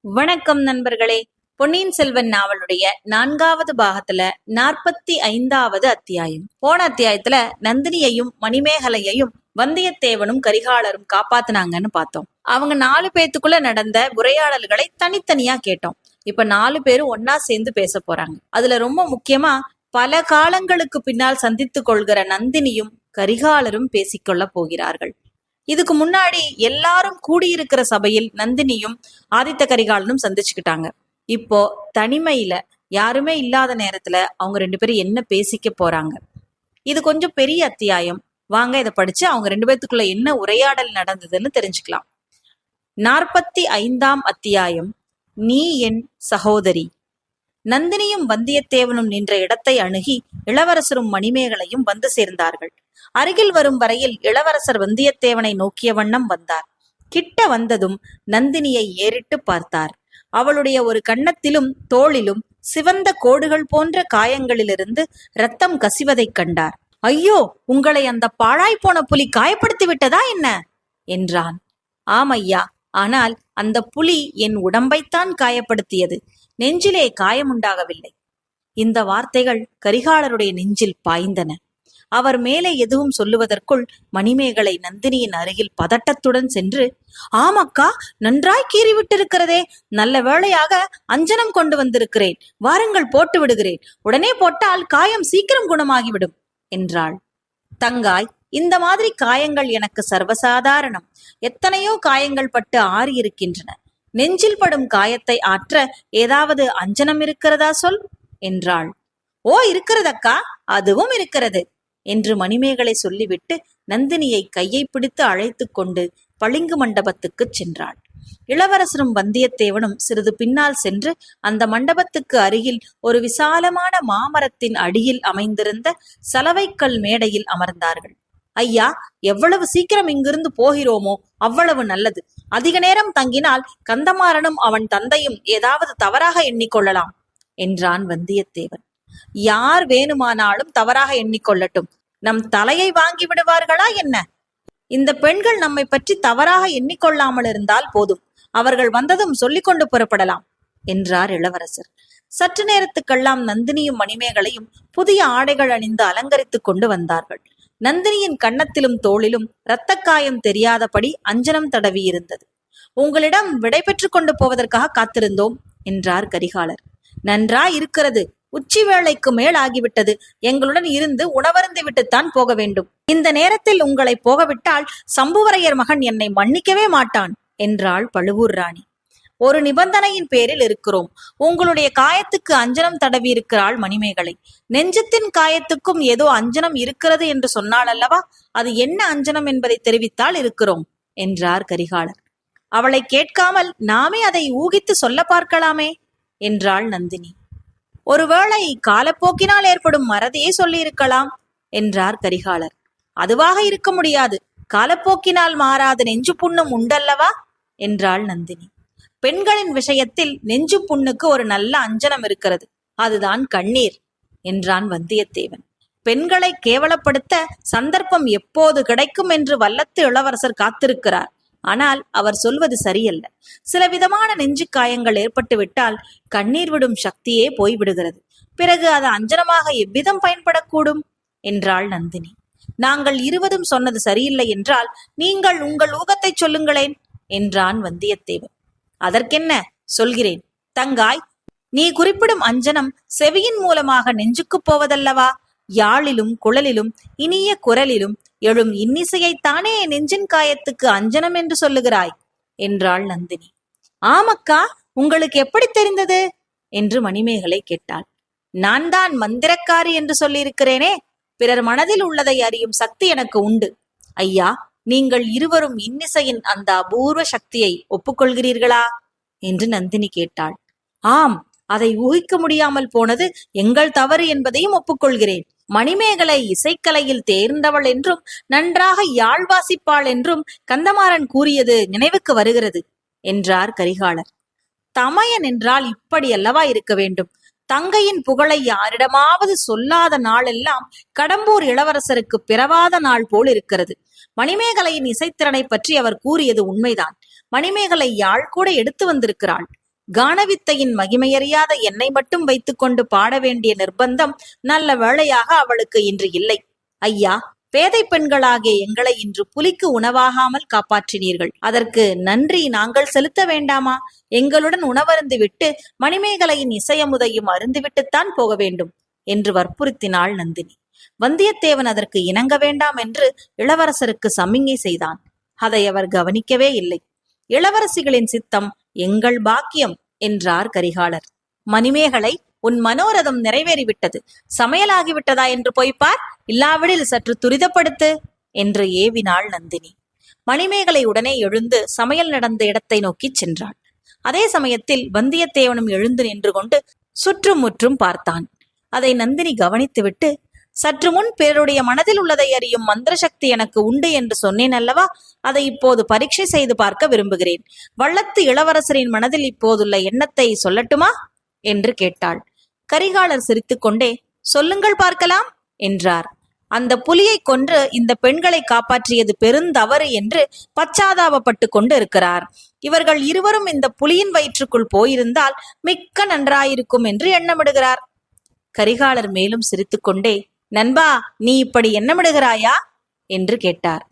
வணக்கம் நண்பர்களே. பொன்னியின் செல்வன் நாவலுடைய 4வது பாகத்துல 45வது அத்தியாயம். போன அத்தியாயத்துல நந்தினியையும் மணிமேகலையையும் வந்தியத்தேவனும் கரிகாலரும் காப்பாத்தினாங்கன்னு பார்த்தோம். அவங்க 4 பேத்துக்குள்ள நடந்த உரையாடல்களை தனித்தனியா கேட்டோம். இப்ப 4 பேரும் ஒன்னா சேர்ந்து பேச போறாங்க. அதுல ரொம்ப முக்கியமா பல காலங்களுக்கு பின்னால் சந்தித்துக் கொள்கிற நந்தினியும் கரிகாலரும் பேசிக்கொள்ள போகிறார்கள். இதுக்கு முன்னாடி எல்லாரும் கூடியிருக்கிற சபையில் நந்தினியும் ஆதித்த கரிகாலனும் சந்திச்சுக்கிட்டாங்க. இப்போ தனிமையில யாருமே இல்லாத நேரத்துல அவங்க 2 பேரும் என்ன பேசிக்க போறாங்க? இது கொஞ்சம் பெரிய அத்தியாயம். வாங்க இதை படிச்சு அவங்க 2 பேத்துக்குள்ள என்ன உரையாடல் நடந்ததுன்னு தெரிஞ்சுக்கலாம். 45ஆம் அத்தியாயம். நீ என் சகோதரி. நந்தினியும் வந்தியத்தேவனும் நின்ற இடத்தை அணுகி இளவரசரும் மணிமேகலையும் வந்து சேர்ந்தார்கள். அருகில் வரும் வரையில் இளவரசர் வந்தியத்தேவனை நோக்கிய வண்ணம் வந்தார். கிட்ட வந்ததும் நந்தினியை ஏறிட்டு பார்த்தார். அவளுடைய ஒரு கன்னத்திலும் தோளிலும் சிவந்த கோடுகள் போன்ற காயங்களிலிருந்து இரத்தம் கசிவதைக் கண்டார். ஐயோ, உங்களை அந்த பாழாய் போன புலி காயப்படுத்தி விட்டதா என்ன என்றான். ஆமையா, ஆனால் அந்த புலி என் உடம்பைத்தான் காயப்படுத்தியது, நெஞ்சிலே காயமுண்டாகவில்லை. இந்த வார்த்தைகள் கரிகாலருடைய நெஞ்சில் பாய்ந்தன. அவர் மேலே எதுவும் சொல்லுவதற்குள் மணிமேகலை நந்தினியின் அருகில் பதட்டத்துடன் சென்று, ஆமக்கா, நன்றாய் கீறிவிட்டிருக்கிறதே, நல்ல வேளையாக அஞ்சனம் கொண்டு வந்திருக்கிறேன், வாருங்கள் போட்டு விடுகிறேன், உடனே போட்டால் காயம் சீக்கிரம் குணமாகிவிடும் என்றாள். தங்காய், இந்த மாதிரி காயங்கள் எனக்கு சர்வசாதாரணம். எத்தனையோ காயங்கள் பட்டு ஆறி இருக்கின்றன. நெஞ்சில் படும் காயத்தை ஆற்ற ஏதாவது அஞ்சனம் இருக்கிறதா சொல் என்றாள். ஓ, இருக்கிறதக்கா, அதுவும் இருக்கிறது என்று மணிமேகலை சொல்லிவிட்டு நந்தினியை கையை பிடித்து அழைத்து கொண்டு பளிங்கு மண்டபத்துக்கு சென்றாள். இளவரசரும் வந்தியத்தேவனும் சிறிது பின்னால் சென்று அந்த மண்டபத்துக்கு அருகில் ஒரு விசாலமான மாமரத்தின் அடியில் அமைந்திருந்த சலவைக்கல் மேடையில் அமர்ந்தார்கள். ஐயா, எவ்வளவு சீக்கிரம் இங்கிருந்து போகிறோமோ அவ்வளவு நல்லது. அதிக நேரம் தங்கினால் கந்தமாறனும் அவன் தந்தையும் ஏதாவது தவறாக எண்ணிக்கொள்ளலாம் என்றான் வந்தியத்தேவன். யார் வேணுமானாலும் தவறாக எண்ணிக்கொள்ளட்டும், நம் தலையை வாங்கி விடுவார்களா என்ன? இந்த பெண்கள் நம்மை பற்றி தவறாக எண்ணிக்கொள்ளாமல் இருந்தால் போதும், அவர்கள் வந்ததும் சொல்லிக் கொண்டு புறப்படலாம் என்றார் இளவரசர். சற்று நேரத்துக்கெல்லாம் நந்தினியும் மணிமேகலையும் புதிய ஆடைகள் அணிந்து அலங்கரித்துக் கொண்டு வந்தார்கள். நந்தினியின் கன்னத்திலும் தோளிலும் இரத்தக்காயம் தெரியாதபடி அஞ்சனம் தடவி இருந்தது. உங்களிடம் விடை பெற்று கொண்டு போவதற்காக காத்திருந்தோம் என்றார் கரிகாலர். நன்றாய் இருக்கிறது, உச்சி வேளைக்கு மேல் ஆகிவிட்டது. எங்களுடன் இருந்து உணவருந்து விட்டுத்தான் போக வேண்டும். இந்த நேரத்தில் உங்களை போகவிட்டால் சம்புவரையர் மகன் என்னை மன்னிக்கவே மாட்டான் என்றாள் பழுவூர் ராணி. ஒரு நிபந்தனையின் பேரில் இருக்கிறோம். உங்களுடைய காயத்துக்கு அஞ்சனம் தடவி இருக்கிறாள் மணிமேகலை. நெஞ்சத்தின் காயத்துக்கும் ஏதோ அஞ்சனம் இருக்கிறது என்று சொன்னாள் அல்லவா? அது என்ன அஞ்சனம் என்பதை தெரிவித்தால் இருக்கிறோம் என்றார் கரிகாலர். அவளை கேட்காமல் நாமே அதை ஊகித்து சொல்ல பார்க்கலாமே என்றாள் நந்தினி. ஒருவேளை காலப்போக்கினால் ஏற்படும் மறதியை சொல்லியிருக்கலாம் என்றார் கரிகாலர். அதுவாக இருக்க முடியாது, காலப்போக்கினால் மாறாத நெஞ்சு புண்ணும் உண்டல்லவா என்றாள் நந்தினி. பெண்களின் விஷயத்தில் நெஞ்சு புண்ணுக்கு ஒரு நல்ல அஞ்சனம் இருக்கிறது, அதுதான் கண்ணீர் என்றான் வந்தியத்தேவன். பெண்களை கேவலப்படுத்த சந்தர்ப்பம் எப்போது கிடைக்கும் என்று வல்லத்து இளவரசர் காத்திருக்கிறார். ஆனால் அவர் சொல்வது சரியல்ல. சில விதமான நெஞ்சு காயங்கள் ஏற்பட்டு விட்டால் கண்ணீர் விடும் சக்தியே போய்விடுகிறது. பிறகு அது அஞ்சனமாக எவ்விதம் பயன்படக்கூடும் என்றாள் நந்தினி. நாங்கள் இருவரும் சொன்னது சரியில்லை என்றால் நீங்கள் உங்கள் ஊகத்தை சொல்லுங்களேன் என்றான் வந்தியத்தேவன். அதற்கென்ன, சொல்கிறேன். தங்காய், நீ குறிப்பிடும் அஞ்சனம் செவியின் மூலமாக நெஞ்சுக்கு போவதல்லவா? யாழிலும் குழலிலும் இனிய குரலிலும் எழும் இன்னிசையைத்தானே நெஞ்சின் காயத்துக்கு அஞ்சனம் என்று சொல்லுகிறாய் என்றாள் நந்தினி. ஆமக்கா, உங்களுக்கு எப்படி தெரிந்தது என்று மணிமேகலை கேட்டாள். நான் தான் மந்திரக்காரி என்று சொல்லியிருக்கிறேனே, பிறர் மனதில் உள்ளதை அறியும் சக்தி எனக்கு உண்டு. ஐயா, நீங்கள் இருவரும் இன்னிசையின் அந்த அபூர்வ சக்தியை ஒப்புக்கொள்கிறீர்களா என்று நந்தினி கேட்டாள். ஆம், அதை ஊகிக்க முடியாமல் போனது எங்கள் தவறு என்பதையும் ஒப்புக்கொள்கிறேன். மணிமேகலை இசைக்கலையில் தேர்ந்தவள் என்றும் நன்றாக யாழ் வாசிப்பாள் என்றும் கந்தமாறன் கூறியது நினைவுக்கு வருகிறது என்றார் கரிகாலர். தமையன் என்றால் இப்படி அல்லவா இருக்க வேண்டும்? தங்கையின் புகழை யாரிடமாவது சொல்லாத நாளெல்லாம் கடம்பூர் இளவரசருக்கு பிறவாத நாள் போல் இருக்கிறது. மணிமேகலையின் இசைத்திறனை பற்றி அவர் கூறியது உண்மைதான். மணிமேகலை யாழ் கூட எடுத்து வந்திருக்கிறாள். கானவித்தையின் மகிமையறியாத என்னை மட்டும் வைத்துக்கொண்டு பாட வேண்டிய நிர்பந்தம் நல்ல வேளையாக அவளுக்கு இன்று இல்லை. ஐயா, பேதை பெண்களாகிய எங்களை இன்று புலிக்கு உணவாகாமல் காப்பாற்றினீர்கள். அதற்கு நன்றி நாங்கள் செலுத்த வேண்டாமா? எங்களுடன் உணவருந்து விட்டு மணிமேகலையின் இசையமுதையும் அருந்துவிட்டுத்தான் போக வேண்டும் என்று வற்புறுத்தினாள் நந்தினி. வந்தியத்தேவன் அதற்கு இணங்க வேண்டாம் என்று இளவரசருக்கு சமிங்கை செய்தான். அதை அவர் கவனிக்கவே இல்லை. இளவரசிகளின் சித்தம் எங்கள் பாக்கியம் என்றார் கரிகாலர். மணிமேகலை, உன் மனோரதம் நிறைவேறிவிட்டது. சமையலாகிவிட்டதா என்று போய்ப்பார், இல்லாவிடில் சற்று துரிதப்படுத்து என்று ஏவினாள் நந்தினி. மணிமேகலை உடனே எழுந்து சமையல் நடந்த இடத்தை நோக்கி சென்றாள். அதே சமயத்தில் வந்தியத்தேவனும் எழுந்து நின்று கொண்டு சுற்றும் முற்றும் பார்த்தான். அதை நந்தினி கவனித்துவிட்டு, சற்று முன் பிறருடைய மனதில் உள்ளதை அறியும் மந்திர சக்தி எனக்கு உண்டு என்று சொன்னேன் அல்லவா? அதை இப்போது பரீட்சை செய்து பார்க்க விரும்புகிறேன். வள்ளத்து இளவரசரின் மனதில் இப்போதுள்ள எண்ணத்தை சொல்லட்டுமா என்று கேட்டாள். கரிகாலர் சிரித்துக்கொண்டே, சொல்லுங்கள் பார்க்கலாம் என்றார். அந்த புலியை கொன்று இந்த பெண்களை காப்பாற்றியது பெருந்தவறு என்று பச்சாதாபப்பட்டு கொண்டு இருக்கிறார். இவர்கள் இருவரும் இந்த புலியின் வயிற்றுக்குள் போயிருந்தால் மிக்க நன்றாயிருக்கும் என்று எண்ணமிடுகிறார். கரிகாலர் மேலும் சிரித்துக்கொண்டே, நண்பா, நீ இப்படி எண்ணமிடுகிறாயா என்று கேட்டார்.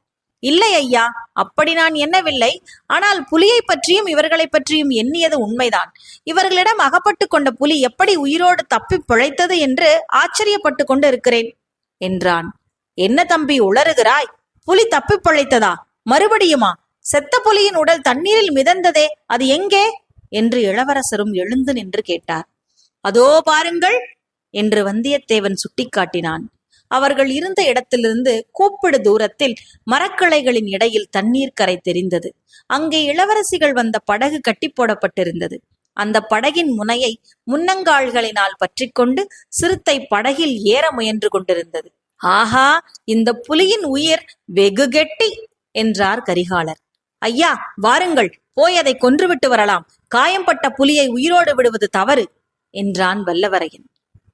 இல்லை ஐயா, அப்படி நான் எண்ணவில்லை. ஆனால் புலியை பற்றியும் இவர்களை பற்றியும் எண்ணியது உண்மைதான். இவர்களிடம் அகப்பட்டு கொண்ட புலி எப்படி உயிரோடு தப்பி பிழைத்தது என்று ஆச்சரியப்பட்டு கொண்டு இருக்கிறேன் என்றான். என்ன தம்பி உளறுகிறாய்? புலி தப்பி பிழைத்ததா? மறுபடியுமா? செத்த புலியின் உடல் தண்ணீரில் மிதந்ததே, அது எங்கே என்று இளவரசரும் எழுந்து நின்று கேட்டார். அதோ பாருங்கள் என்று வந்தியத்தேவன் சுட்டிக்காட்டினான். அவர்கள் இருந்த இடத்திலிருந்து கூப்பிடு தூரத்தில் மரக்கிளைகளின் இடையில் தண்ணீர் கரை தெரிந்தது. அங்கே இளவரசிகள் வந்த படகு கட்டி போடப்பட்டிருந்தது. அந்த படகின் முனையை முன்னங்கால்களினால் பற்றி கொண்டு சிறுத்தை படகில் ஏற முயன்று கொண்டிருந்தது. ஆஹா, இந்த புலியின் உயிர் வெகு கெட்டி என்றார் கரிகாலர். ஐயா, வாருங்கள், போய் அதை கொன்றுவிட்டு வரலாம். காயம்பட்ட புலியை உயிரோடு விடுவது தவறு என்றான் வல்லவரையன்.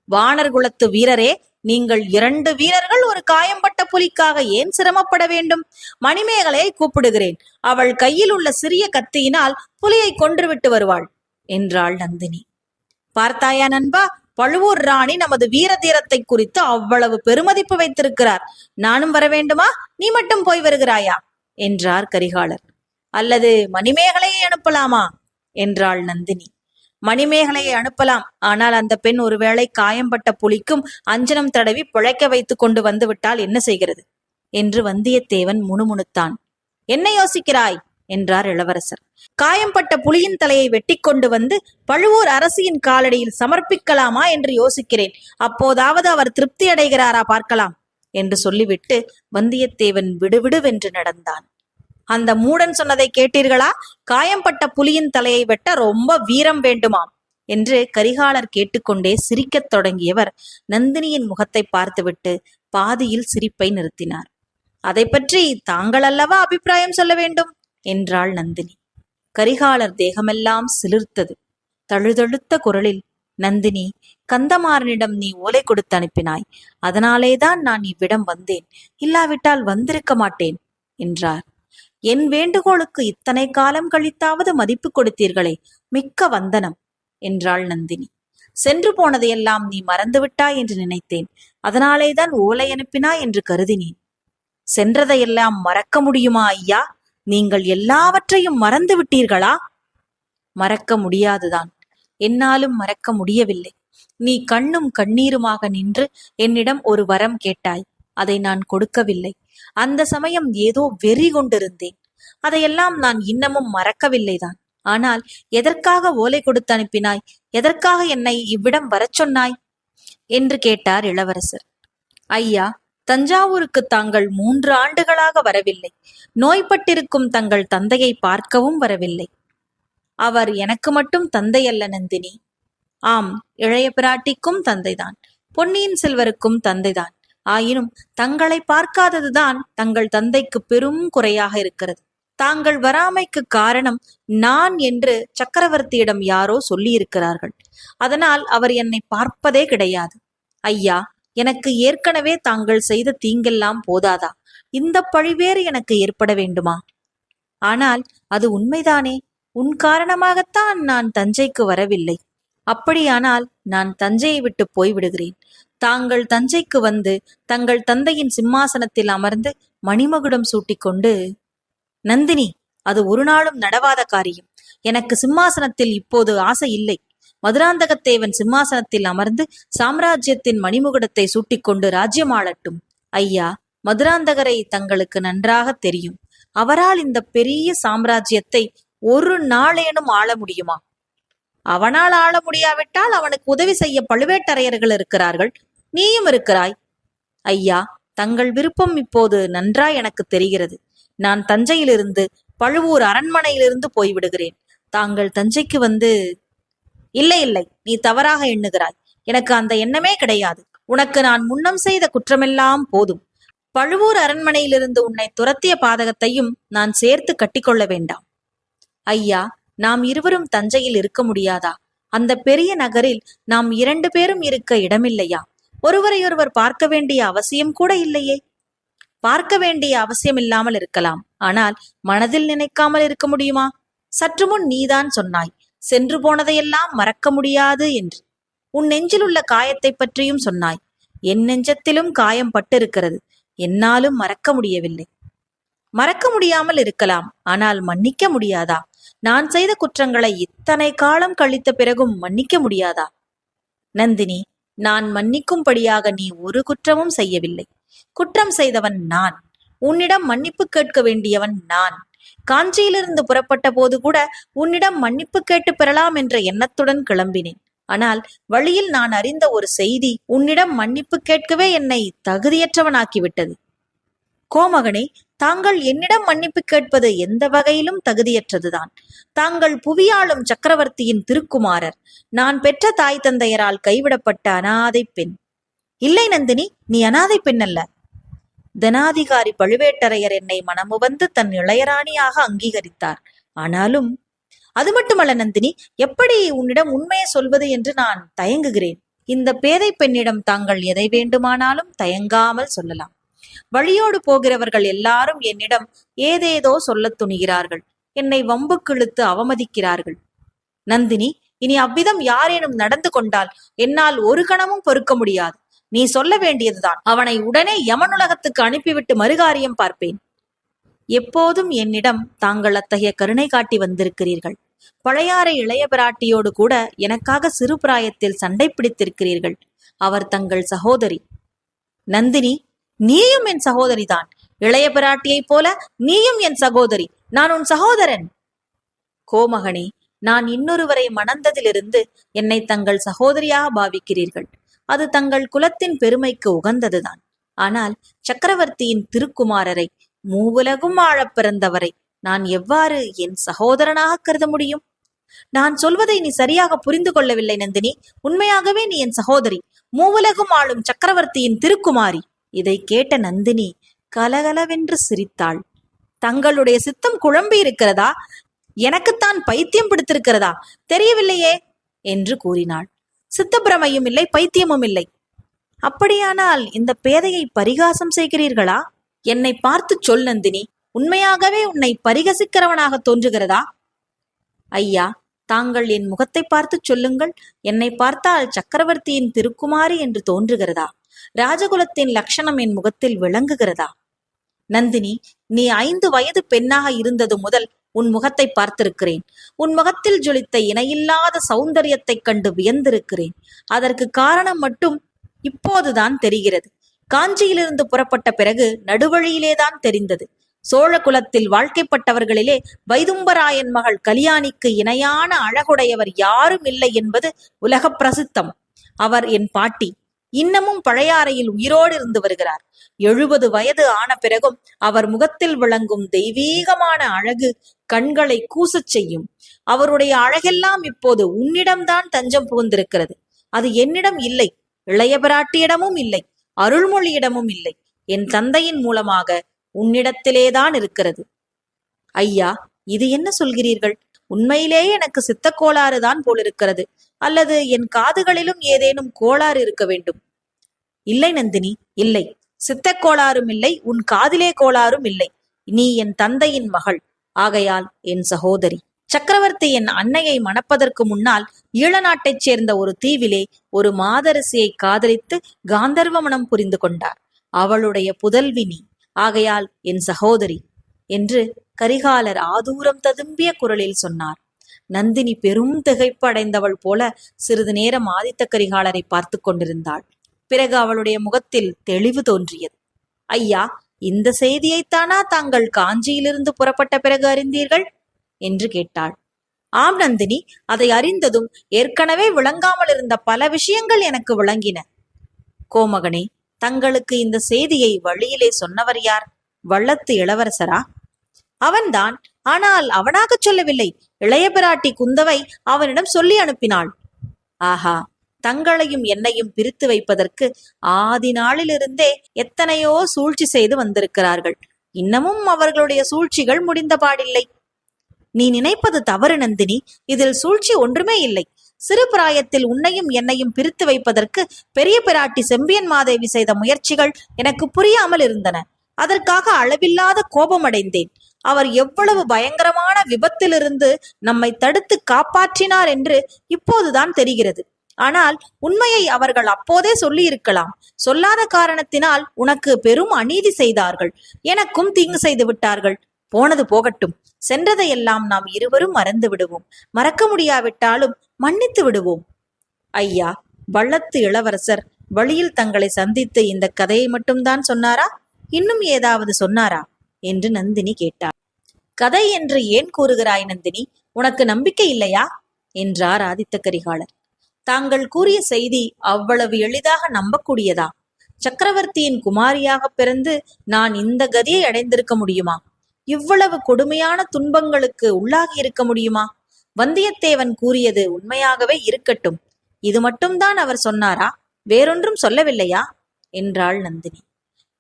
வானர் குலத்து வீரரே, நீங்கள் 2 வீரர்கள் ஒரு காயம்பட்ட புலிக்காக ஏன் சிரமப்பட வேண்டும்? மணிமேகலையை கூப்பிடுகிறேன். அவள் கையில் உள்ள சிறிய கத்தியினால் புலியை கொன்றுவிட்டு வருவாள் என்றாள் நந்தினி. பார்த்தாயா நண்பா, பழுவூர் ராணி நமது வீர தீரத்தை குறித்து அவ்வளவு பெருமதிப்பு வைத்திருக்கிறார். நானும் வர வேண்டுமா? நீ மட்டும் போய் வருகிறாயா என்றார் கரிகாலர். அல்லது மணிமேகலையை அனுப்பலாமா என்றாள் நந்தினி. மணிமேகலையை அனுப்பலாம். ஆனால் அந்த பெண் ஒருவேளை காயம்பட்ட புலிக்கும் அஞ்சனம் தடவி பிழைக்க வைத்துக் கொண்டு வந்து விட்டால் என்ன செய்கிறது என்று வந்தியத்தேவன் முணுமுணுத்தான். என்ன யோசிக்கிறாய் என்றார் இளவரசர். காயம்பட்ட புலியின் தலையை வெட்டி கொண்டு வந்து பழுவூர் அரசியின் காலடியில் சமர்ப்பிக்கலாமா என்று யோசிக்கிறேன். அப்போதாவது அவர் திருப்தி அடைகிறாரா பார்க்கலாம் என்று சொல்லிவிட்டு வந்தியத்தேவன் விடுவிடுவென்று நடந்தான். அந்த மூடன் சொன்னதை கேட்டீர்களா? காயம்பட்ட புலியின் தலையை வெட்ட ரொம்ப வீரம் வேண்டுமாம் என்று கரிகாலர் கேட்டுக்கொண்டே சிரிக்கத் தொடங்கியவர் நந்தினியின் முகத்தை பார்த்துவிட்டு பாதியில் சிரிப்பை நிறுத்தினார். அதை பற்றி தாங்கள் அல்லவா அபிப்பிராயம் சொல்ல வேண்டும் என்றாள் நந்தினி. கரிகாலர் தேகமெல்லாம் சிலிர்த்தது. தழுதழுத்த குரலில், நந்தினி, கந்தமாறனிடம் நீ ஓலை கொடுத்து அனுப்பினாய். அதனாலேதான் நான் இவ்விடம் வந்தேன். இல்லாவிட்டால் வந்திருக்க மாட்டேன் என்றார். என் வேண்டுகோளுக்கு இத்தனை காலம் கழித்தாவது மதிப்பு கொடுத்தீர்களே, மிக்க வந்தனம் என்றாள் நந்தினி. சென்று போனதையெல்லாம் நீ மறந்துவிட்டாய் என்று நினைத்தேன். அதனாலேதான் ஓலை அனுப்பினாய் என்று கருதினேன். சென்றதையெல்லாம் மறக்க முடியுமா ஐயா? நீங்கள் எல்லாவற்றையும் மறந்து விட்டீர்களா? மறக்க முடியாதுதான். என்னாலும் மறக்க முடியவில்லை. நீ கண்ணும் கண்ணீருமாக நின்று என்னிடம் ஒரு வரம் கேட்டாய். அதை நான் கொடுக்கவில்லை. அந்த சமயம் ஏதோ வெறி கொண்டிருந்தேன். அதையெல்லாம் நான் இன்னமும் மறக்கவில்லைதான். ஆனால் எதற்காக ஓலை கொடுத்து அனுப்பினாய்? எதற்காக என்னை இவ்விடம் வரச் சொன்னாய் என்று கேட்டார் இளவரசர். ஐயா, தஞ்சாவூருக்கு தாங்கள் 3 ஆண்டுகளாக வரவில்லை. நோய்பட்டிருக்கும் தங்கள் தந்தையை பார்க்கவும் வரவில்லை. அவர் எனக்கு மட்டும் தந்தை அல்ல நந்தினி. ஆம், இளைய பிராட்டிக்கும் தந்தைதான், பொன்னியின் செல்வருக்கும் தந்தைதான். ஆயினும் தங்களை பார்க்காததுதான் தங்கள் தந்தைக்கு பெரும் குறையாக இருக்கிறது. தாங்கள் வராமைக்கு காரணம் நான் என்று சக்கரவர்த்தியிடம் யாரோ சொல்லியிருக்கிறார்கள். அதனால் அவர் என்னை பார்ப்பதே கிடையாது. ஐயா, எனக்கு ஏற்கனவே தாங்கள் செய்த தீங்கெல்லாம் போதாதா? இந்த பழிவேறு எனக்கு ஏற்பட வேண்டுமா? ஆனால் அது உண்மைதானே உன் காரணமாகத்தான் நான் தஞ்சைக்கு வரவில்லை. அப்படியானால் நான் தஞ்சையை விட்டு போய்விடுகிறேன். தாங்கள் தஞ்சைக்கு வந்து தங்கள் தந்தையின் சிம்மாசனத்தில் அமர்ந்து மணிமகுடம் சூட்டிக்கொண்டு. நந்தினி, அது ஒரு நாளும் நடவாத காரியம். எனக்கு சிம்மாசனத்தில் இப்போது ஆசை இல்லை. மதுராந்தகத்தேவன் சிம்மாசனத்தில் அமர்ந்து சாம்ராஜ்யத்தின் மணிமுகுடத்தை சூட்டிக்கொண்டு ராஜ்யமாளட்டும். ஐயா, மதுராந்தகரை தங்களுக்கு நன்றாக தெரியும். அவரால் இந்த பெரிய சாம்ராஜ்யத்தை ஒரு நாளேனும் ஆள முடியுமா? அவனால் ஆள முடியாவிட்டால் அவனுக்கு உதவி செய்ய பழுவேட்டரையர்கள் இருக்கிறார்கள், நீயும் இருக்கிறாய். ஐயா, தங்கள் விருப்பம் இப்போது நன்றாய் எனக்கு தெரிகிறது. நான் தஞ்சையிலிருந்து பழுவூர் அரண்மனையிலிருந்து போய்விடுகிறேன். தாங்கள் தஞ்சைக்கு வந்து. இல்லை இல்லை, நீ தவறாக எண்ணுகிறாய். எனக்கு அந்த எண்ணமே கிடையாது. உனக்கு நான் முன்னம் செய்த குற்றமெல்லாம் போதும். பழுவூர் அரண்மனையிலிருந்து உன்னை துரத்திய பாதகத்தையும் நான் சேர்த்து கட்டிக்கொள்ள வேண்டாம். ஐயா, நாம் இருவரும் தஞ்சையில் இருக்க முடியாதா? அந்த பெரிய நகரில் நாம் 2 பேரும் இருக்க இடமில்லையா? ஒருவரையொருவர் பார்க்க வேண்டிய அவசியம் கூட இல்லையே. பார்க்க வேண்டிய அவசியம் இல்லாமல் இருக்கலாம், ஆனால் மனதில் நினைக்காமல் இருக்க முடியுமா? சற்று முன் நீதான் சொன்னாய், சென்று போனதையெல்லாம் மறக்க முடியாது என்று. உன் நெஞ்சில் உள்ள காயத்தை பற்றியும் சொன்னாய். என் நெஞ்சத்திலும் காயம் பட்டிருக்கிறது. என்னாலும் மறக்க முடியவில்லை. மறக்க முடியாமல் இருக்கலாம், ஆனால் மன்னிக்க முடியாதா? நான் செய்த குற்றங்களை இத்தனை காலம் கழித்த பிறகும் மன்னிக்க முடியாதா? நந்தினி, நான் மன்னிக்கும்படியாக நீ ஒரு குற்றமும் செய்யவில்லை. குற்றம் செய்தவன் நான். உன்னிடம் மன்னிப்பு கேட்க வேண்டியவன் நான். காஞ்சியிலிருந்து புறப்பட்ட போது கூட உன்னிடம் மன்னிப்பு கேட்டு பெறலாம் என்ற எண்ணத்துடன் கிளம்பினேன். ஆனால் வழியில் நான் அறிந்த ஒரு செய்தி உன்னிடம் மன்னிப்பு கேட்கவே என்னை தகுதியற்றவனாக்கிவிட்டது. கோமகனே, தாங்கள் என்னிடம் மன்னிப்பு கேட்பது எந்த வகையிலும் தகுதியற்றதுதான். தாங்கள் புவியாளும் சக்கரவர்த்தியின் திருக்குமாரர். நான் பெற்ற தாய் தந்தையரால் கைவிடப்பட்ட அனாதை பெண். இல்லை நந்தினி, நீ அனாதை பெண் அல்ல. தனாதிகாரி பழுவேட்டரையர் என்னை மனமுவந்து தன் இளையராணியாக அங்கீகரித்தார். ஆனாலும் அது மட்டுமல்ல நந்தினி, எப்படி உன்னிடம் உண்மையை சொல்வது என்று நான் தயங்குகிறேன். இந்த பேதை பெண்ணிடம் தாங்கள் எதை வேண்டுமானாலும் தயங்காமல் சொல்லலாம். வழியோடு போகிறவர்கள் எல்லாரும் என்னிடம் ஏதேதோ சொல்லத் துணிகிறார்கள். என்னை வம்புக்கு இழுத்து அவமதிக்கிறார்கள். நந்தினி, இனி அவ்விதம் யாரேனும் நடந்து கொண்டால் என்னால் ஒரு கணமும் பொறுக்க முடியாது. நீ சொல்ல வேண்டியதுதான். அவனை உடனே யமனுலகத்துக்கு அனுப்பிவிட்டு மறுகாரியம் பார்ப்பேன். எப்போதும் என்னிடம் தாங்கள் அத்தகைய கருணை காட்டி வந்திருக்கிறீர்கள். பழையாறை இளைய பிராட்டியோடு கூட எனக்காக சிறு பிராயத்தில் சண்டை பிடித்திருக்கிறீர்கள். அவர் தங்கள் சகோதரி. நந்தினி, நீயும் என் சகோதரிதான். இளைய பிராட்டியைப் போல நீயும் என் சகோதரி. நான் உன் சகோதரன். கோமகனே, நான் இன்னொருவரை மணந்ததிலிருந்து என்னை தங்கள் சகோதரியாக பாவிக்கிறீர்கள். அது தங்கள் குலத்தின் பெருமைக்கு உகந்ததுதான். ஆனால் சக்கரவர்த்தியின் திருக்குமாரரை, மூவுலகும் ஆழப் பிறந்தவரை நான் எவ்வாறு என் சகோதரனாக கருத முடியும்? நான் சொல்வதை நீ சரியாக புரிந்து கொள்ளவில்லை நந்தினி. உண்மையாகவே நீ என் சகோதரி, மூவுலகும் ஆளும் சக்கரவர்த்தியின் திருக்குமாரி. இதை கேட்ட நந்தினி கலகலவென்று சிரித்தாள். தங்களுடைய சித்தம் குழம்பி இருக்கிறதா? எனக்குத்தான் பைத்தியம் பிடித்திருக்கிறதா? தெரியவில்லையே என்று கூறினாள். சித்தப்பிரமையும் இல்லை, பைத்தியமும் இல்லை. அப்படியானால் இந்த பேதையை பரிகாசம் செய்கிறீர்களா? என்னை பார்த்து சொல் நந்தினி, உண்மையாகவே உன்னை பரிகசிக்கிறவனாக தோன்றுகிறதா? ஐயா, தாங்கள் என் முகத்தை பார்த்து சொல்லுங்கள். என்னை பார்த்தால் சக்கரவர்த்தியின் திருக்குமாரி என்று தோன்றுகிறதா? ராஜகுலத்தின் லட்சணம் என் முகத்தில் விளங்குகிறதா? நந்தினி, நீ 5 வயது பெண்ணாக இருந்தது முதல் உன் முகத்தை பார்த்திருக்கிறேன். உன் முகத்தில் ஜொலித்த இணையில்லாத சௌந்தரியத்தைக் கண்டு வியந்திருக்கிறேன். அதற்கு காரணம் மட்டும் இப்போதுதான் தெரிகிறது. காஞ்சியிலிருந்து புறப்பட்ட பிறகு நடுவழியிலேதான் தெரிந்தது. சோழ குலத்தில் வாழ்க்கைப்பட்டவர்களிலே வைதும்பராயன் மகள் கலியாணிக்கு இணையான அழகுடையவர் யாரும் இல்லை என்பது உலக பிரசித்தம். அவர் என் பாட்டி. இன்னமும் பழையாறையில் உயிரோடு இருந்து வருகிறார். 70 வயது ஆன பிறகும் அவர் முகத்தில் விளங்கும் தெய்வீகமான அழகு கண்களை கூசச் செய்யும். அவருடைய அழகெல்லாம் இப்போது உன்னிடம்தான் தஞ்சம் புகுந்திருக்கிறது. அது என்னிடம் இல்லை, இளைய பிராட்டியிடமும் இல்லை, அருள்மொழியிடமும் இல்லை. என் தந்தையின் மூலமாக உன்னிடத்திலேதான் இருக்கிறது. ஐயா, இது என்ன சொல்கிறீர்கள்? உண்மையிலேயே எனக்கு சித்த கோளாறுதான் போலிருக்கிறது. அல்லது என் காதுகளிலும் ஏதேனும் கோளாறு இருக்க வேண்டும். இல்லை நந்தினி, இல்லை. சித்த கோளாறும் இல்லை, உன் காதிலே கோளாறும் இல்லை. நீ என் தந்தையின் மகள், ஆகையால் என் சகோதரி. சக்கரவர்த்தி என் அன்னையை மணப்பதற்கு முன்னால் ஈழ நாட்டைச் சேர்ந்த ஒரு தீவிலே ஒரு மாதரசியை காதலித்து காந்தர்வ மணம் புரிந்து கொண்டார். அவளுடைய புதல்வி நீ, ஆகையால் என் சகோதரி என்று கரிகாலர் ஆதூரம் ததும்பிய குரலில் சொன்னார். நந்தினி பெரும் திகைப்பு அடைந்தவள் போல சிறிது நேரம் ஆதித்த கரிகாலரை பார்த்து கொண்டிருந்தாள். பிறகு அவளுடைய முகத்தில் தெளிவு தோன்றியது. ஐயா, இந்த செய்தியைத்தானா தாங்கள் காஞ்சியிலிருந்து புறப்பட்ட பிறகு அறிந்தீர்கள் என்று கேட்டாள். ஆம் நந்தினி, அதை அறிந்ததும் ஏற்கனவே விளங்காமல் இருந்த பல விஷயங்கள் எனக்கு விளங்கின. கோமகனே, தங்களுக்கு இந்த செய்தியை வழியிலே சொன்னவர் யார்? வள்ளத்து இளவரசரா? அவன்தான். ஆனால் அவனாகச் சொல்லவில்லை. இளைய பிராட்டி குந்தவை அவனிடம் சொல்லி அனுப்பினாள். ஆஹா, தங்களையும் என்னையும் பிரித்து வைப்பதற்கு ஆதி நாளிலிருந்தே எத்தனையோ சூழ்ச்சி செய்து வந்திருக்கிறார்கள். இன்னமும் அவர்களுடைய சூழ்ச்சிகள் முடிந்த பாடில்லை. நீ நினைப்பது தவறு நந்தினி. இதில் சூழ்ச்சி ஒன்றுமே இல்லை. சிறு பிராயத்தில் உன்னையும் என்னையும் பிரித்து வைப்பதற்கு பெரிய பிராட்டி செம்பியன் மாதேவி செய்த முயற்சிகள் எனக்கு புரியாமல் இருந்தன. அதற்காக அளவில்லாத கோபமடைந்தேன். அவர் எவ்வளவு பயங்கரமான விபத்திலிருந்து நம்மை தடுத்து காப்பாற்றினார் என்று இப்போதுதான் தெரிகிறது. ஆனால் உண்மையை அவர்கள் அப்போதே சொல்லி இருக்கலாம். சொல்லாத காரணத்தினால் உனக்கு பெரும் அநீதி செய்தார்கள். எனக்கும் தீங்கு செய்து விட்டார்கள். போனது போகட்டும். சென்றதையெல்லாம் நாம் இருவரும் மறந்து விடுவோம். மறக்க முடியாவிட்டாலும் மன்னித்து விடுவோம். ஐயா, வள்ளத்து இளவரசர் வழியில் தங்களை சந்தித்து இந்த கதையை மட்டும்தான் சொன்னாரா? இன்னும் ஏதாவது சொன்னாரா என்று நந்தினி கேட்டார். கதை என்று ஏன் கூறுகிறாய் நந்தினி? உனக்கு நம்பிக்கை இல்லையா என்றார் ஆதித்த கரிகாலர். தாங்கள் கூறிய செய்தி அவ்வளவு எளிதாக நம்பக்கூடியதா? சக்கரவர்த்தியின் குமாரியாக பிறந்து நான் இந்த கதியை அடைந்திருக்க முடியுமா? இவ்வளவு கொடுமையான துன்பங்களுக்கு உள்ளாகி இருக்க முடியுமா? வந்தியத்தேவன் கூறியது உண்மையாகவே இருக்கட்டும். இது மட்டும்தான் அவர் சொன்னாரா? வேறொன்றும் சொல்லவில்லையா என்றாள் நந்தினி.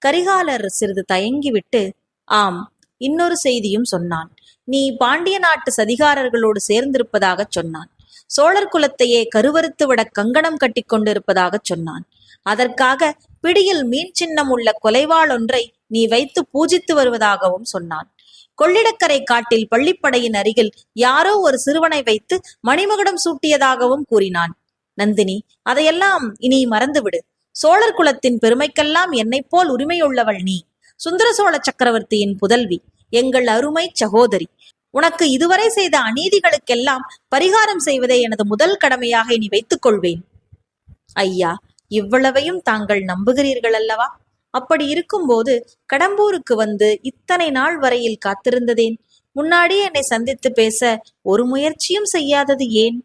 கரிகாலர் சிறிது தயங்கிவிட்டு, ஆம், இன்னொரு செய்தியும் சொன்னான். நீ பாண்டிய நாட்டு சதிகாரர்களோடு சேர்ந்திருப்பதாக சொன்னான். சோழர் குலத்தையே கருவறுத்து விட கங்கணம் கட்டி கொண்டிருப்பதாக சொன்னான். அதற்காக பிடியில் மீன் சின்னம் உள்ள கொலைவாள் ஒன்றை நீ வைத்து பூஜித்து வருவதாகவும் சொன்னான். கொள்ளிடக்கரை காட்டில் பள்ளிப்படையின் அருகில் யாரோ ஒரு சிறுவனை வைத்து மணிமகுடம் சூட்டியதாகவும் கூறினான். நந்தினி, அதையெல்லாம் இனி மறந்துவிடு. சோழர் குலத்தின் பெருமைக்கெல்லாம் என்னை போல் உரிமையுள்ளவள் நீ. சுந்தர சோழ சக்கரவர்த்தியின் புதல்வி, எங்கள் அருமை சகோதரி. உனக்கு இதுவரை செய்த அநீதிகளுக்கெல்லாம் பரிகாரம் செய்வதே எனது முதல் கடமையாக இனி வைத்துக் கொள்வேன். ஐயா, இவ்வளவையும் தாங்கள் நம்புகிறீர்கள் அல்லவா? அப்படி இருக்கும்போது கடம்பூருக்கு வந்து இத்தனை நாள் வரையில் காத்திருந்ததேன்? முன்னாடியே என்னை சந்தித்து பேச ஒரு முயற்சியும் செய்யாதது ஏன்?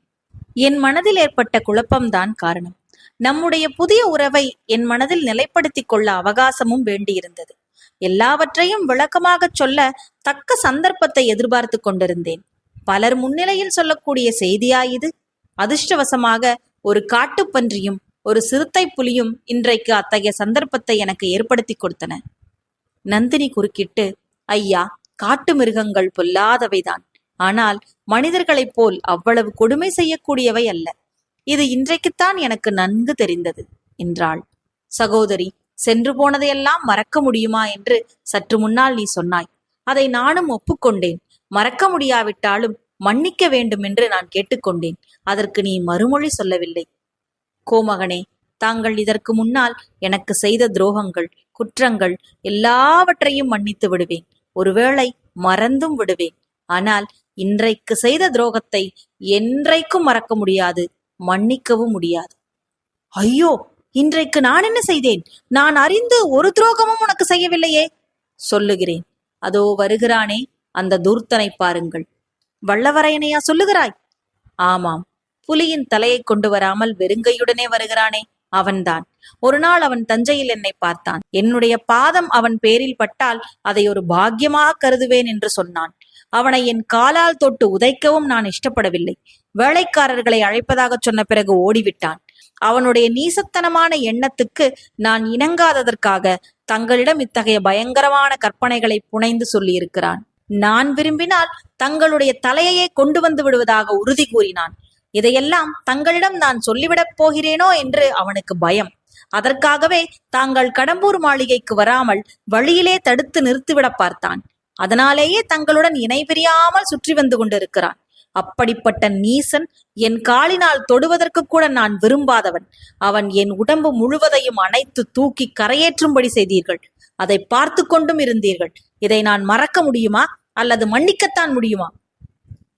என் மனதில் ஏற்பட்ட குழப்பம்தான் காரணம். நம்முடைய புதிய உறவை என் மனதில் நிலைப்படுத்திக் கொள்ள அவகாசமும் வேண்டியிருந்தது. எல்லாவற்றையும் விளக்கமாகச் சொல்ல தக்க சந்தர்ப்பத்தை எதிர்பார்த்து கொண்டிருந்தேன். பலர் முன்னிலையில் சொல்லக்கூடிய செய்தியாயுது. அதிர்ஷ்டவசமாக ஒரு காட்டுப்பன்றியும் ஒரு சிறுத்தை புலியும் இன்றைக்கு அத்தகைய சந்தர்ப்பத்தை எனக்கு ஏற்படுத்தி கொடுத்தன. நந்தினி குறுக்கிட்டு, ஐயா, காட்டு மிருகங்கள் பொல்லாதவைதான். ஆனால் மனிதர்களைப் போல் அவ்வளவு கொடுமை செய்யக்கூடியவை அல்ல. இது இன்றைக்குத்தான் எனக்கு நன்கு தெரிந்தது என்றாள். சகோதரி, சென்று போனதையெல்லாம் மறக்க முடியுமா என்று சற்று முன்னால் நீ சொன்னாய். அதை நானும் ஒப்புக்கொண்டேன். மறக்க முடியாவிட்டாலும் மன்னிக்க வேண்டும் என்று நான் கேட்டுக்கொண்டேன். அதற்கு நீ மறுமொழி சொல்லவில்லை. கோமகனே, தாங்கள் இதற்கு முன்னால் எனக்கு செய்த துரோகங்கள், குற்றங்கள் எல்லாவற்றையும் மன்னித்து விடுவேன். ஒருவேளை மறந்தும் விடுவேன். ஆனால் இன்றைக்கு செய்த துரோகத்தை என்றைக்கும் மறக்க முடியாது, மன்னிக்கவும் முடியாது. ஐயோ, இன்றைக்கு நான் என்ன செய்தேன்? நான் அறிந்து ஒரு துரோகமும் உனக்கு செய்யவில்லையே. சொல்லுகிறேன். அதோ வருகிறானே அந்த தூர்த்தனை பாருங்கள். வல்லவரையனையா சொல்லுகிறாய்? ஆமாம், புலியின் தலையை கொண்டு வராமல் வெறுங்கையுடனே வருகிறானே அவன்தான். ஒரு நாள் அவன் தஞ்சையில் என்னை பார்த்தான். என்னுடைய பாதம் அவன் பேரில் பட்டால் அதை ஒரு பாக்கியமாக கருதுவேன் என்று சொன்னான். அவனை என் காலால் தொட்டு உதைக்கவும் நான் இஷ்டப்படவில்லை. வேலைக்காரர்களை அழைப்பதாக சொன்ன பிறகு ஓடிவிட்டான். அவனுடைய நீசத்தனமான எண்ணத்துக்கு நான் இணங்காததற்காக தங்களிடம் இத்தகைய பயங்கரமான கற்பனைகளை புனைந்து சொல்லியிருக்கிறான். நான் விரும்பினால் தங்களுடைய தலையையே கொண்டு வந்து விடுவதாக உறுதி கூறினான். இதையெல்லாம் தங்களிடம் நான் சொல்லிவிடப் போகிறேனோ என்று அவனுக்கு பயம். அதற்காகவே தாங்கள் கடம்பூர் மாளிகைக்கு வராமல் வழியிலே தடுத்து நிறுத்திவிட பார்த்தான். அதனாலேயே தங்களுடன் இணை பிரியாமல் சுற்றி வந்து கொண்டிருக்கிறான். அப்படிப்பட்ட நீசன் என் காலினால் தொடுவதற்கு கூட நான் விரும்பாதவன். அவன் என் உடம்பு முழுவதையும் அணைத்து தூக்கி கரையேற்றும்படி செய்தீர்கள். அதை பார்த்து கொண்டும் இருந்தீர்கள். இதை நான் மறக்க முடியுமா அல்லது மன்னிக்கத்தான் முடியுமா?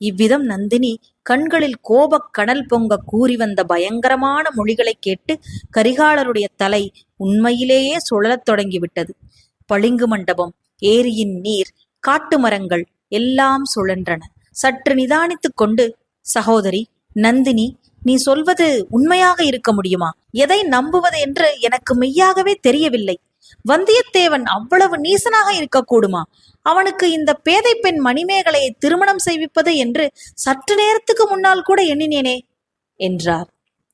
இவ்விதம் நந்தினி கண்களில் கோபக் கடல் பொங்க கூறி வந்த பயங்கரமான மொழிகளை கேட்டு கரிகாலருடைய தலை உண்மையிலேயே சுழலத் தொடங்கிவிட்டது. பளிங்கு மண்டபம், ஏரியின் நீர், காட்டு மரங்கள் எல்லாம் சுழன்றன. சற்று நிதானித்துக் கொண்டு, சகோதரி நந்தினி, நீ சொல்வது உண்மையாக இருக்க முடியுமா? எதை நம்புவது என்று எனக்கு மெய்யாகவே தெரியவில்லை. வந்தியத்தேவன் அவ்வளவு நீசனாக இருக்கக்கூடுமா? அவனுக்கு இந்த பேதை பெண் மணிமேகலையை திருமணம் செய்விப்பது என்று சற்று நேரத்துக்கு முன்னால் கூட எண்ணினேனே என்றார்.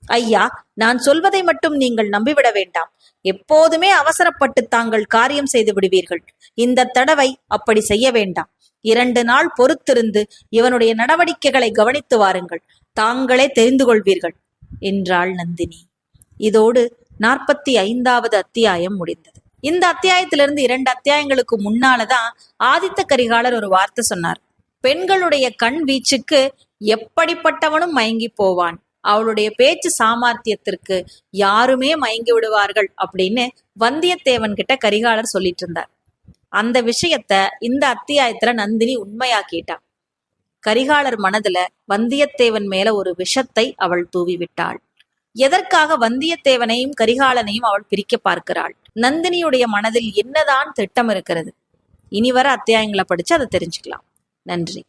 ஐயா, நான் சொல்வதை மட்டும் நீங்கள் நம்பிவிட வேண்டாம். எப்போதுமே அவசரப்பட்டு தாங்கள் காரியம் செய்து விடுவீர்கள். இந்த தடவை அப்படி செய்ய வேண்டாம். 2 நாள் பொறுத்திருந்து இவனுடைய நடவடிக்கைகளை கவனித்து வாருங்கள். தாங்களே தெரிந்து கொள்வீர்கள் என்றாள் நந்தினி. இதோடு 45வது அத்தியாயம் முடிந்தது. இந்த அத்தியாயத்திலிருந்து 2 அத்தியாயங்களுக்கு முன்னாலதான் ஆதித்த கரிகாலர் ஒரு வார்த்தை சொன்னார். பெண்களுடைய கண் வீச்சுக்கு எப்படிப்பட்டவனும் மயங்கி போவான், அவளுடைய பேச்சு சாமர்த்தியத்திற்கு யாருமே மயங்கி விடுவார்கள் அப்படின்னு வந்தியத்தேவன் கிட்ட கரிகாலர் சொல்லிட்டு இருந்தார். அந்த விஷயத்த இந்த அத்தியாயத்துல நந்தினி உண்மையாக்கிட்டான். கரிகாலர் மனதுல வந்தியத்தேவன் மேல ஒரு விஷத்தை அவள் தூவி விட்டாள். எதற்காக வந்தியத்தேவனையும் கரிகாலனையும் அவள் பிரிக்க பார்க்கிறாள்? நந்தினியுடைய மனதில் என்னதான் திட்டம் இருக்கிறது? இனி வர அத்தியாயங்களை படிச்சு அதை தெரிஞ்சுக்கலாம். நன்றி.